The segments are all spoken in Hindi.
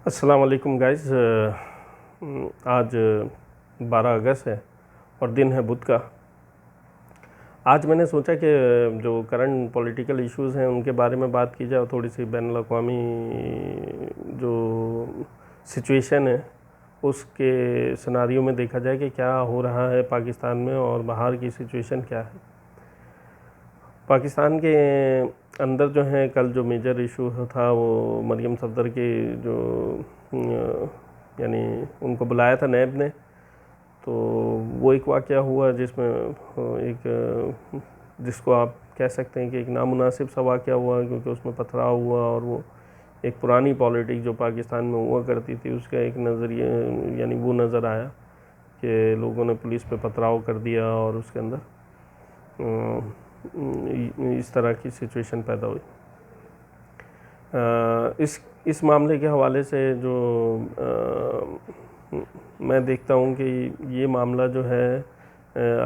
अस्सलाम वालेकुम गाइस। आज 12 अगस्त है और दिन है बुध का। आज मैंने सोचा कि जो करंट पॉलिटिकल इश्यूज़ हैं उनके बारे में बात की जाए और थोड़ी सी बैनुल अक़वामी जो सिचुएशन है उसके सिनारियो में देखा जाए कि क्या हो रहा है पाकिस्तान में और बाहर की सिचुएशन क्या है। पाकिस्तान के अंदर जो है कल जो मेजर इशू था वो मरियम सफदर के जो यानी उनको बुलाया था नैब ने, तो वो एक वाक़या हुआ जिसमें एक जिसको आप कह सकते हैं कि एक नामुनासिब सा वाक़या हुआ, क्योंकि उसमें पथराव हुआ और वो एक पुरानी पॉलिटिक्स जो पाकिस्तान में हुआ करती थी उसका एक नज़रिए यानी वो नज़र आया कि लोगों ने पुलिस पे पथराव कर दिया और उसके अंदर इस तरह की सिचुएशन पैदा हुई। इस मामले के हवाले से जो मैं देखता हूँ कि ये मामला जो है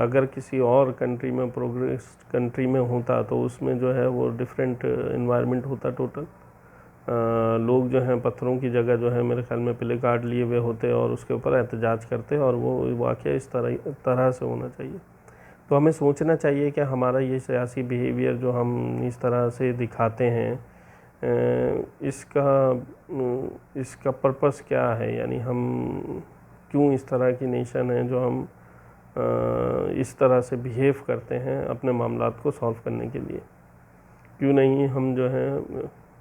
अगर किसी और कंट्री में प्रोग्रेस कंट्री में होता तो उसमें जो है वो डिफरेंट इन्वायरमेंट होता टोटल। लोग जो हैं पत्थरों की जगह जो है मेरे ख्याल में प्ले कार्ड लिए हुए होते और उसके ऊपर एहतजाज करते और वो वाक़या इस तरह से होना चाहिए। तो हमें सोचना चाहिए कि हमारा ये सियासी बिहेवियर जो हम इस तरह से दिखाते हैं इसका पर्पस क्या है, यानी हम क्यों इस तरह की नेशन है जो हम इस तरह से बिहेव करते हैं अपने मामलात को सॉल्व करने के लिए। क्यों नहीं हम जो है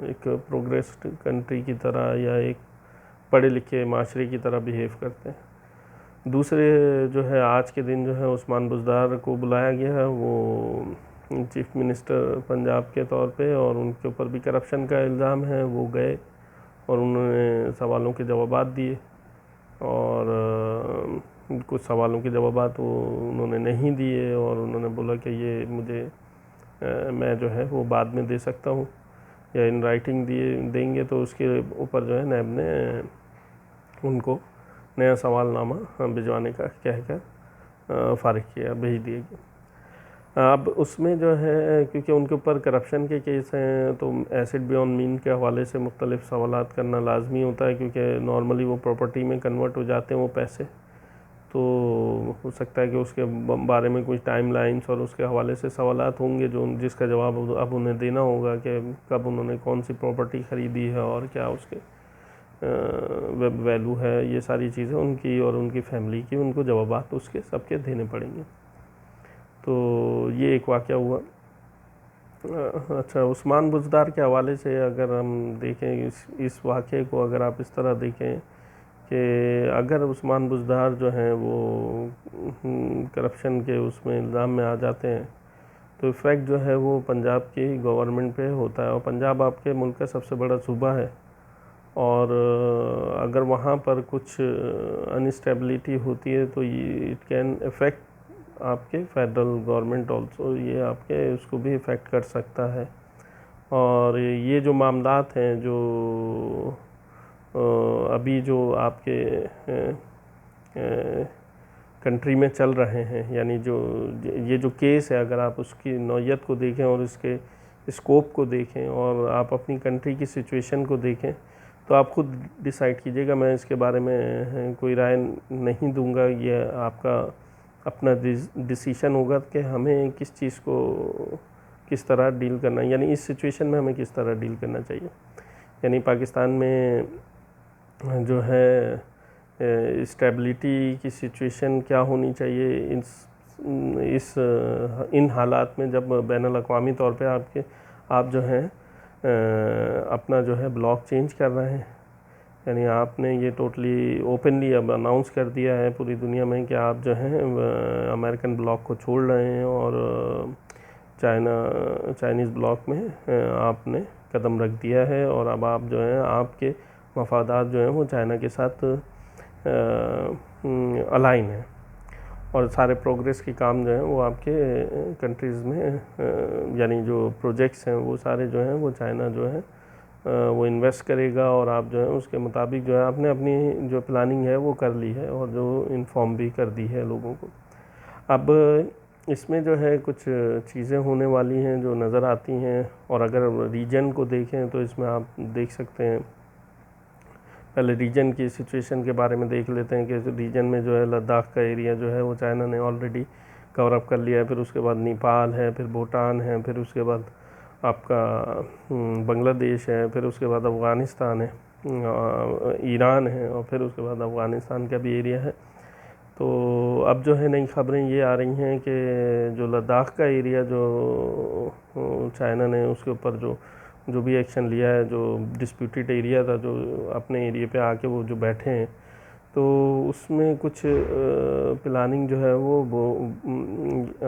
एक प्रोग्रेस्ड कंट्री की तरह या एक पढ़े लिखे माशरे की तरह बिहेव करते हैं। दूसरे जो है आज के दिन जो है उस्मान बुज़दार को बुलाया गया है, वो चीफ मिनिस्टर पंजाब के तौर पे, और उनके ऊपर भी करप्शन का इल्ज़ाम है। वो गए और उन्होंने सवालों के जवाबात दिए और कुछ सवालों के जवाबात वो उन्होंने नहीं दिए और उन्होंने बोला कि ये मुझे मैं जो है वो बाद में दे सकता हूँ या इन राइटिंग देंगे। तो उसके ऊपर जो है नैब ने उनको नया सवालनामा भिजवाने का कहकर फ़ारिग किया, भेज दिया गया। अब उसमें जो है क्योंकि उनके ऊपर करप्शन के केस हैं तो एसिड बियॉन्ड मीन के हवाले से मुख्तलिफ़ सवालात करना लाजमी होता है, क्योंकि नॉर्मली वो प्रॉपर्टी में कन्वर्ट हो जाते हैं वो पैसे। तो हो सकता है कि उसके बारे में कुछ टाइम लाइन्स और उसके हवाले से सवालात होंगे जो जिसका जवाब अब उन्हें देना होगा कि कब उन्होंने कौन सी प्रॉपर्टी ख़रीदी है और क्या उसके वेब वैल्यू है। ये सारी चीज़ें उनकी और उनकी फैमिली की उनको जवाबात उसके सबके देने पड़ेंगे। तो ये एक वाक़या हुआ। अच्छा, उस्मान बुज़दार के हवाले से अगर हम देखें इस वाक़े को, अगर आप इस तरह देखें कि अगर उस्मान बुज़दार जो हैं वो करप्शन के उसमें इल्ज़ाम में आ जाते हैं तो इफ़ेक्ट जो है वो पंजाब की गवर्नमेंट पे होता है, और पंजाब आपके मुल्क का सबसे बड़ा सूबा है। और अगर वहाँ पर कुछ अनस्टेबिलिटी होती है तो ये इट कैन अफेक्ट आपके फेडरल गवर्नमेंट ऑल्सो, ये आपके उसको भी इफ़ेक्ट कर सकता है। और ये जो मामलात हैं जो अभी जो आपके कंट्री में चल रहे हैं, यानी जो ये जो केस है अगर आप उसकी नौयत को देखें और इसके स्कोप को देखें और आप अपनी कंट्री की सिचुएशन को देखें तो आप खुद डिसाइड कीजिएगा। मैं इसके बारे में कोई राय नहीं दूंगा, ये आपका अपना डिसीजन होगा कि हमें किस चीज़ को किस तरह डील करना है, यानी इस सिचुएशन में हमें किस तरह डील करना चाहिए। यानी पाकिस्तान में जो है स्टेबिलिटी की सिचुएशन क्या होनी चाहिए इन हालात में जब बैनुल अक़वामी तौर पे आप जो हैं अपना जो है ब्लॉक चेंज कर रहे हैं। यानी आपने ये टोटली ओपनली अब अनाउंस कर दिया है पूरी दुनिया में कि आप जो हैं अमेरिकन ब्लॉक को छोड़ रहे हैं और चाइनीज़ ब्लॉक में आपने कदम रख दिया है, और अब आप जो हैं आपके मफादात जो हैं वो चाइना के साथ अलाइन है और सारे प्रोग्रेस के काम जो हैं वो आपके कंट्रीज़ में यानी जो प्रोजेक्ट्स हैं वो सारे जो हैं वो चाइना जो है वो इन्वेस्ट करेगा, और आप जो है उसके मुताबिक जो है आपने अपनी जो प्लानिंग है वो कर ली है और जो इन्फॉर्म भी कर दी है लोगों को। अब इसमें जो है कुछ चीज़ें होने वाली हैं जो नज़र आती हैं, और अगर रीजन को देखें तो इसमें आप देख सकते हैं पहले रीजन की सिचुएशन के बारे में देख लेते हैं कि रीजन में जो है लद्दाख का एरिया जो है वो चाइना ने ऑलरेडी कवर अप कर लिया है, फिर उसके बाद नेपाल है, फिर भूटान है, फिर उसके बाद आपका बांग्लादेश है, फिर उसके बाद अफ़गानिस्तान है, ईरान है, और फिर उसके बाद अफ़गानिस्तान का भी एरिया है। तो अब जो है नई खबरें ये आ रही हैं कि जो लद्दाख का एरिया जो चाइना ने उसके ऊपर जो भी एक्शन लिया है, जो डिस्प्यूटेड एरिया था, जो अपने एरिया पे आके वो जो बैठे हैं, तो उसमें कुछ प्लानिंग जो है वो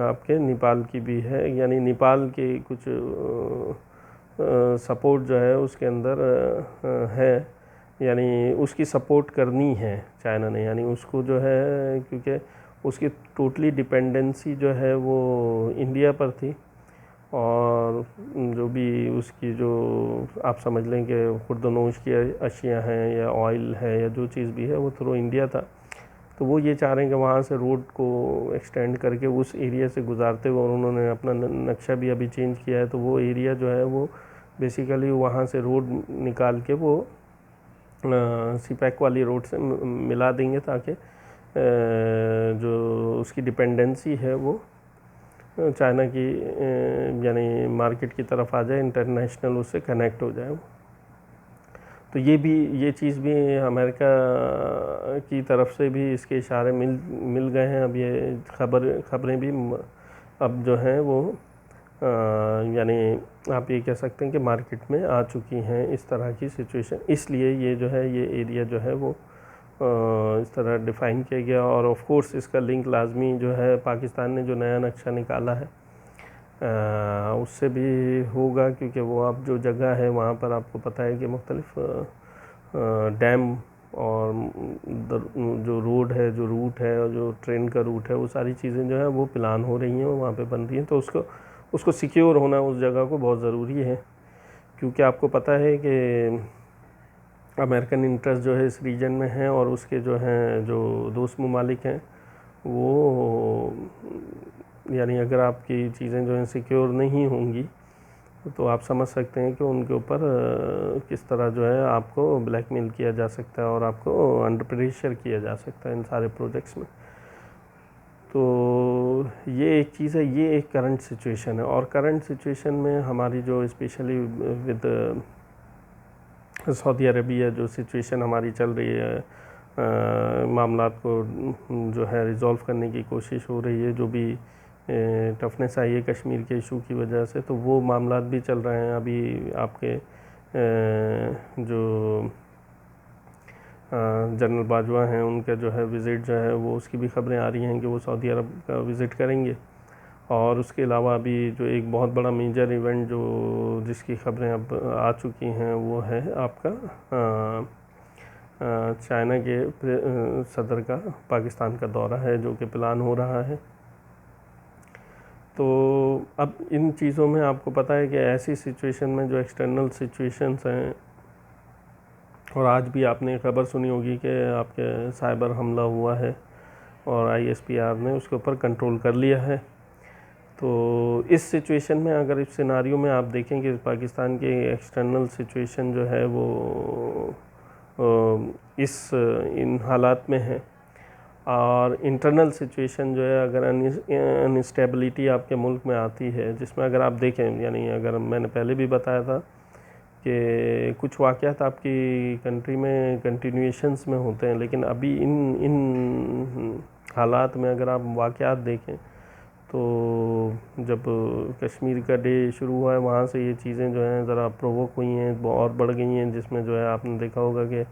आपके नेपाल की भी है, यानी नेपाल के कुछ सपोर्ट जो है उसके अंदर है, यानी उसकी सपोर्ट करनी है चाइना ने, यानी उसको जो है, क्योंकि उसकी टोटली डिपेंडेंसी जो है वो इंडिया पर थी, और जो भी उसकी जो आप समझ लें कि खुर्दनोश की अशिया हैं या ऑयल है या जो चीज़ भी है वो थ्रू इंडिया था। तो वो ये चाह रहे हैं कि वहाँ से रोड को एक्सटेंड करके उस एरिया से गुजारते हुए, और उन्होंने अपना नक्शा भी अभी चेंज किया है, तो वो एरिया जो है वो बेसिकली वहाँ से रोड निकाल के वो सीपैक वाली रोड से मिला देंगे, ताकि जो उसकी डिपेंडेंसी है वो चाइना की यानी मार्केट की तरफ आ जाए, इंटरनेशनल उससे कनेक्ट हो जाए। तो ये चीज़ भी अमेरिका की तरफ से भी इसके इशारे मिल गए हैं। अब ये खबरें भी अब जो हैं वो यानी आप ये कह सकते हैं कि मार्केट में आ चुकी हैं इस तरह की सिचुएशन, इसलिए ये जो है ये एरिया जो है वो इस तरह डिफ़ाइन किया गया। और ऑफ कोर्स इसका लिंक लाजमी जो है पाकिस्तान ने जो नया नक्शा निकाला है उससे भी होगा, क्योंकि वो अब जो जगह है वहाँ पर आपको पता है कि मुख्तलिफ डैम और जो रोड है, जो रूट है, और जो ट्रेन का रूट है, वो सारी चीज़ें जो है वो प्लान हो रही हैं, वहाँ पे बन रही हैं। तो उसको सिक्योर होना उस जगह को बहुत ज़रूरी है, क्योंकि आपको पता है कि अमेरिकन इंटरेस्ट जो है इस रीजन में है, और उसके जो हैं जो दोस्त ममालिक हैं वो यानी अगर आपकी चीज़ें जो हैं सिक्योर नहीं होंगी तो आप समझ सकते हैं कि उनके ऊपर किस तरह जो है आपको ब्लैकमेल किया जा सकता है और आपको अंडर प्रेशर किया जा सकता है इन सारे प्रोजेक्ट्स में। तो ये एक चीज़ है, ये एक करंट सिचुएशन है। और करंट सिचुएशन में हमारी जो स्पेशली विद सऊदी अरबिया जो सिचुएशन हमारी चल रही है, मामलात को जो है रिज़ॉल्व करने की कोशिश हो रही है, जो भी टफनेस आई है कश्मीर के इशू की वजह से, तो वो मामलात भी चल रहे हैं। अभी आपके जो जनरल बाजवा हैं उनका जो है विज़िट जो है वो, उसकी भी खबरें आ रही हैं कि वो सऊदी अरब का विज़िट करेंगे। और उसके अलावा अभी जो एक बहुत बड़ा मेजर इवेंट जो जिसकी खबरें अब आ चुकी हैं वो है आपका चाइना के सदर का पाकिस्तान का दौरा है, जो कि प्लान हो रहा है। तो अब इन चीज़ों में आपको पता है कि ऐसी सिचुएशन में जो एक्सटर्नल सिचुएशंस हैं, और आज भी आपने खबर सुनी होगी कि आपके साइबर हमला हुआ है और ISPR ने उसके ऊपर कंट्रोल कर लिया है। तो इस सिचुएशन में, अगर इस सिनारियो में आप देखें कि पाकिस्तान की एक्सटर्नल सिचुएशन जो है वो इन हालात में है, और इंटरनल सिचुएशन जो है अगर अनस्टेबिलिटी आपके मुल्क में आती है, जिसमें अगर आप देखें, यानी अगर मैंने पहले भी बताया था कि कुछ वाक़यात आपकी कंट्री में कंटिन्यूएशंस में होते हैं, लेकिन अभी इन हालात में अगर आप वाक़यात देखें तो जब कश्मीर का डे शुरू हुआ है वहाँ से ये चीज़ें जो हैं ज़रा प्रोवोक हुई हैं और बढ़ गई हैं, जिसमें जो है आपने देखा होगा कि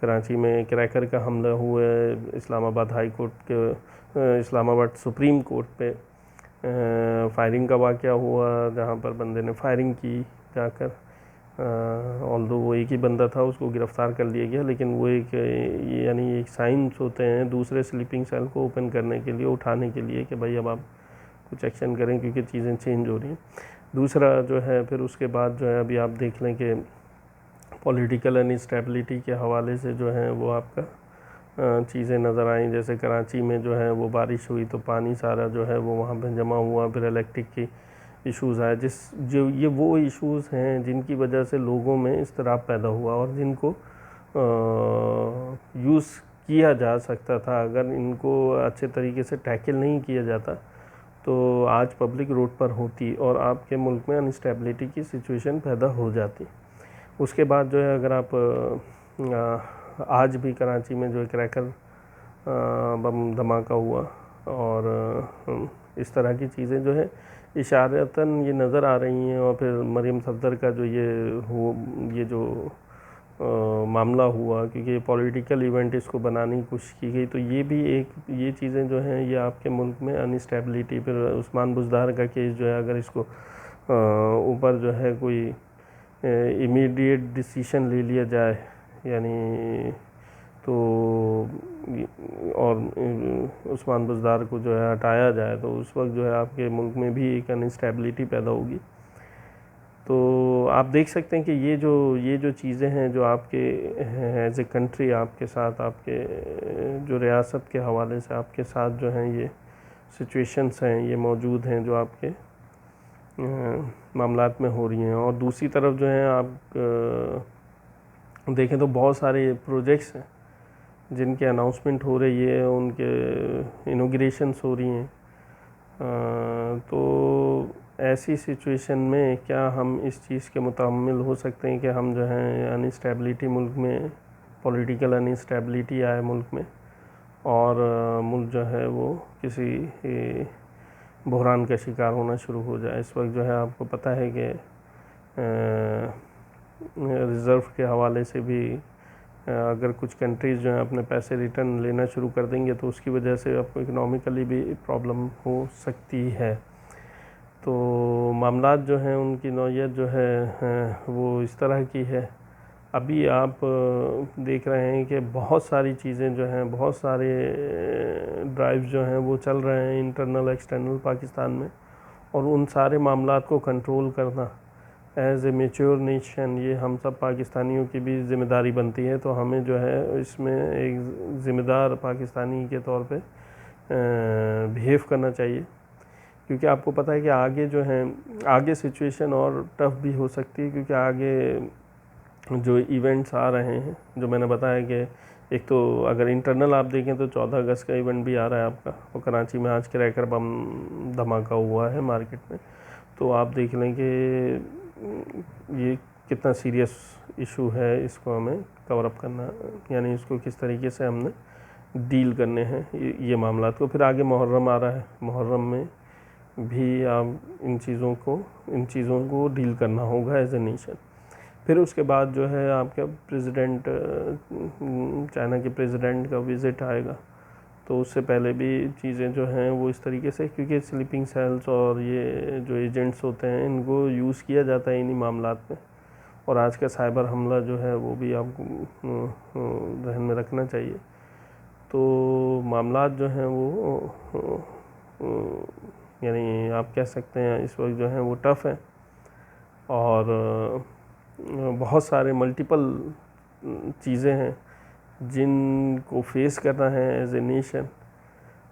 कराची में क्रैकर का हमला हुआ है, इस्लामाबाद हाई कोर्ट के इस्लामाबाद सुप्रीम कोर्ट पे फायरिंग का वाक़या हुआ, जहाँ पर बंदे ने फायरिंग की जाकर, ऑल्दो वो एक ही बंदा था, उसको गिरफ़्तार कर लिया गया, लेकिन वो एक यानी एक साइंस होते हैं दूसरे स्लीपिंग सेल को ओपन करने के लिए, उठाने के लिए कि भाई अब आप कुछ एक्शन करें क्योंकि चीज़ें चेंज हो रही हैं। दूसरा जो है फिर उसके बाद जो है अभी आप देख लें कि पॉलिटिकल अनस्टेबिलिटी के हवाले से जो है वो आपका चीज़ें नज़र आई, जैसे कराची में जो है वो बारिश हुई तो पानी सारा जो है वो वहाँ पे जमा हुआ, फिर इलेक्ट्रिक की इश्यूज़ आए, ये वो इश्यूज़ हैं जिनकी वजह से लोगों में इज़्तिराब पैदा हुआ और जिनको यूज़ किया जा सकता था। अगर इनको अच्छे तरीके से टैकल नहीं किया जाता तो आज पब्लिक रोड पर होती और आपके मुल्क में अनस्टेबिलिटी की सिचुएशन पैदा हो जाती। उसके बाद जो है, अगर आप आज भी कराची में जो है क्रैकर बम धमाका हुआ और इस तरह की चीज़ें जो है इशारतन ये नज़र आ रही हैं। और फिर मरियम सफदर का जो ये जो मामला हुआ, क्योंकि ये पॉलिटिकल इवेंट इसको बनाने की कोशिश की गई, तो ये भी ये चीज़ें जो हैं ये आपके मुल्क में अनस्टेबिलिटी। फिर उस्मान बुज़दार का केस जो है, अगर इसको ऊपर जो है कोई इमीडिएट डिसीशन ले लिया जाए, यानी तो और उस्मान बुज़दार को जो है हटाया जाए, तो उस वक्त जो है आपके मुल्क में भी एक अनस्टेबिलिटी पैदा होगी। तो आप देख सकते हैं कि ये जो चीज़ें हैं जो आपके एज ए कंट्री आपके साथ, आपके जो रियासत के हवाले से आपके साथ जो हैं ये सिचुएशंस हैं, ये मौजूद हैं जो आपके मामलात में हो रही हैं। और दूसरी तरफ जो है आप देखें तो बहुत सारे प्रोजेक्ट्स हैं जिनके अनाउंसमेंट हो रही है, उनके इनॉग्रेशंस हो रही हैं। तो ऐसी सिचुएशन में क्या हम इस चीज़ के मुतहम्मिल हो सकते हैं कि हम जो हैं अनस्टेबिलिटी मुल्क में, पॉलिटिकल अनस्टेबिलिटी आए मुल्क में और मुल्क जो है वो किसी बहरान का शिकार होना शुरू हो जाए। इस वक्त जो है आपको पता है कि रिज़र्व के हवाले से भी अगर कुछ कंट्रीज़ जो हैं अपने पैसे रिटर्न लेना शुरू कर देंगे तो उसकी वजह से आपको इकोनॉमिकली भी प्रॉब्लम हो सकती है। तो मामलात जो हैं उनकी नौइयत जो है वो इस तरह की है। अभी आप देख रहे हैं कि बहुत सारी चीज़ें जो हैं, बहुत सारे ड्राइव्स जो हैं वो चल रहे हैं इंटरनल एक्सटर्नल पाकिस्तान में, और उन सारे मामलात को कंट्रोल करना एज़ ए मैच्योर नेशन ये हम सब पाकिस्तानियों की भी ज़िम्मेदारी बनती है। तो हमें जो है इसमें एक ज़िम्मेदार पाकिस्तानी के तौर पे बिहेव करना चाहिए, क्योंकि आपको पता है कि आगे जो है आगे सिचुएशन और टफ़ भी हो सकती है, क्योंकि आगे जो इवेंट्स आ रहे हैं जो मैंने बताया कि एक तो अगर इंटरनल आप देखें तो 14 अगस्त का इवेंट भी आ रहा है आपका, और कराची में आज क्रैकर बम धमाका हुआ है मार्केट में। तो आप देख लें कि ये कितना सीरियस इशू है, इसको हमें कवर अप करना, यानी इसको किस तरीके से हमने डील करने हैं ये मामलात को। फिर आगे मुहर्रम आ रहा है, मुहर्रम में भी आप इन चीज़ों को डील करना होगा एज ए नेशन। फिर उसके बाद जो है आपका प्रेसिडेंट, चाइना के प्रेसिडेंट का विज़िट आएगा, तो उससे पहले भी चीज़ें जो हैं वो इस तरीके से, क्योंकि स्लीपिंग सेल्स और ये जो एजेंट्स होते हैं इनको यूज़ किया जाता है इन्हीं मामलात में। और आज का साइबर हमला जो है वो भी आपको ध्यान में रखना चाहिए। तो मामलात जो हैं वो यानी आप कह सकते हैं इस वक्त जो हैं वो टफ़ है, और बहुत सारे मल्टीपल चीज़ें हैं जिनको फेस करना है as a nation,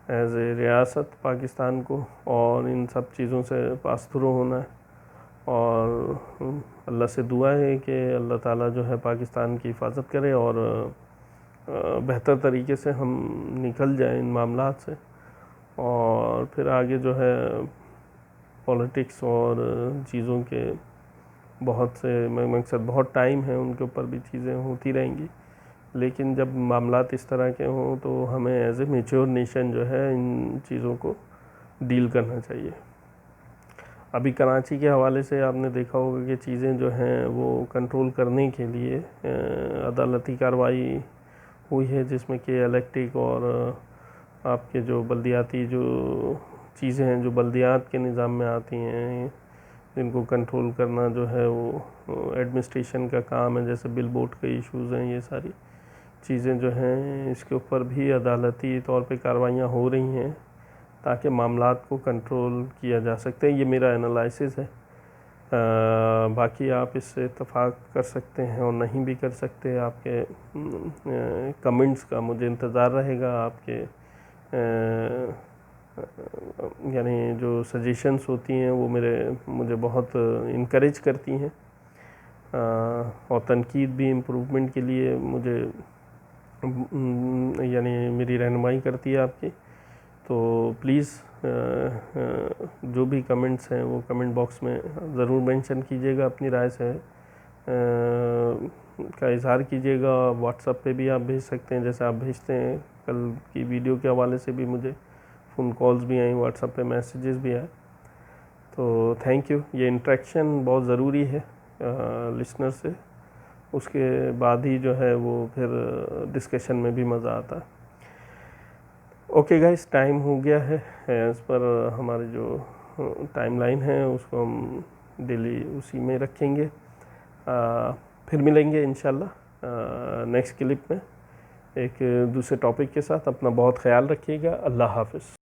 as a रियासत पाकिस्तान को, और इन सब चीज़ों से पास थ्रू होना है। और अल्लाह से दुआ है कि अल्लाह ताला जो है पाकिस्तान की हिफाजत करे और बेहतर तरीके से हम निकल जाएं इन मामलात से। और फिर आगे जो है पॉलिटिक्स और चीज़ों के बहुत से मकसद बहुत टाइम है, उनके ऊपर भी चीज़ें होती रहेंगी, लेकिन जब मामलात इस तरह के हों तो हमें एज ए मैच्योर नेशन जो है इन चीज़ों को डील करना चाहिए। अभी कराची के हवाले से आपने देखा होगा कि चीज़ें जो हैं वो कंट्रोल करने के लिए अदालती कार्रवाई हुई है, जिसमें कि इलेक्ट्रिक और आपके जो बल्दियाती जो चीज़ें हैं जो बल्दियात के निज़ाम में आती हैं, जिनको कंट्रोल करना जो है वो एडमिनिस्ट्रेशन का काम है, जैसे बिल बोर्ड के इश्यूज़ हैं, ये सारी चीज़ें जो हैं इसके ऊपर भी अदालती तौर पे कार्रवाइयाँ हो रही हैं ताकि मामलात को कंट्रोल किया जा सकते हैं। ये मेरा एनालिसिस है। बाकी आप इससे इत्तफाक कर सकते हैं और नहीं भी कर सकते। आपके कमेंट्स का मुझे इंतज़ार रहेगा। आपके यानी जो सजेशंस होती हैं वो मुझे बहुत इनकरेज करती हैं। और तनकीद भी इम्प्रूवमेंट के लिए मुझे यानी मेरी रहनुमाई करती है आपकी। तो प्लीज़ जो भी कमेंट्स हैं वो कमेंट बॉक्स में ज़रूर मेंशन कीजिएगा, अपनी राय से का इज़हार कीजिएगा। व्हाट्सएप पे भी आप भेज सकते हैं, जैसे आप भेजते हैं। कल की वीडियो के हवाले से भी मुझे फ़ोन कॉल्स भी आई, व्हाट्सएप पे मैसेजेस भी आए। तो थैंक यू। ये इंटरेक्शन बहुत ज़रूरी है लिसनर से, उसके बाद ही जो है वो फिर डिस्कशन में भी मज़ा आता है। ओके गाइस, टाइम हो गया है। इस पर हमारी जो टाइमलाइन है उसको हम डेली उसी में रखेंगे। फिर मिलेंगे इंशाल्लाह नेक्स्ट क्लिप में एक दूसरे टॉपिक के साथ। अपना बहुत ख्याल रखिएगा। अल्लाह हाफ़िज़।